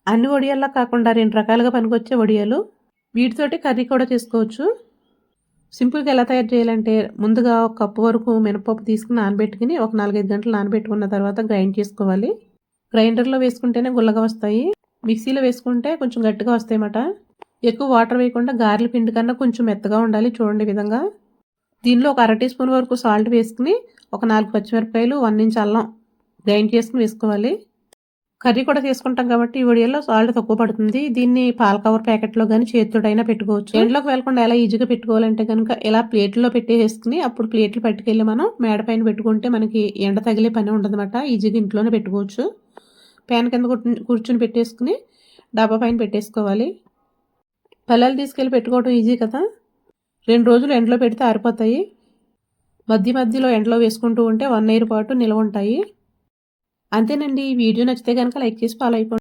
అన్ని వడియాల్లా కాకుండా 2 రకాలుగా పనికొచ్చే వడియాలు. వీటితోటి కర్రీ కూడా చేసుకోవచ్చు. సింపుల్‌గా ఎలా తయారు చేయాలంటే, ముందుగా ఒక కప్పు వరకు మినపప్పు తీసుకొని నానబెట్టుకొని, ఒక 4, 5 గంటలు నానబెట్టుకున్న తర్వాత గ్రైండ్ చేసుకోవాలి. గ్రైండర్‌లో వేసుకుంటేనే గుల్లగా వస్తాయి. మిక్సీలో వేసుకుంటే కొంచెం గట్టిగా వస్తాయన్నమాట. ఎక్కువ వాటర్ వేయకుండా గారెల పిండి కన్నా కొంచెం మెత్తగా ఉండాలి. చూడండి ఈ విధంగా. దీనిలో ఒక అర టీ స్పూన్ వరకు సాల్ట్ వేసుకుని, ఒక 4 పచ్చిమిరపకాయలు, 1 ఇంచ్ అల్లం గ్రైండ్ చేసుకొని వేసుకోవాలి. కర్రీ కూడా చేసుకుంటాం కాబట్టి ఈ వడియాల్లో సాల్ట్ తక్కువ పడుతుంది. దీన్ని పాల కవర్ ప్యాకెట్‌లో గాని చేత్తోటైనా పెట్టుకోవచ్చు. ఎండలోకి వెళ్ళకుండా ఎలా ఈజీగా పెట్టుకోవాలంటే గనుక ఇలా ప్లేట్‌లో పెట్టేసుకొని అప్పుడు ప్లేట్లు పట్టుకెళ్ళి మనం మేడ పైన పెట్టుకుంటే మనకి ఎండ తగిలే పని ఉండదన్నమాట. ఈజీగా ఇంట్లోనే పెట్టుకోవచ్చు. ప్యాన్ కింద కూర్చొని పెట్టేసుకుని డబ్బా పైన పెట్టేసుకోవాలి. పళ్ళాలు తీసుకెళ్ళి పెట్టుకోవడం ఈజీ కదా! 2 రోజులు ఎండలో పెడితే ఆరిపోతాయి. మధ్యలో ఎండలో వేసుకుంటూ ఉంటే 1 ఇయర్ పాటు నిలవ ఉంటాయి. అంతేనండి. ఈ వీడియో నచ్చితే గనక లైక్ చేసి ఫాలో అయిపోండి.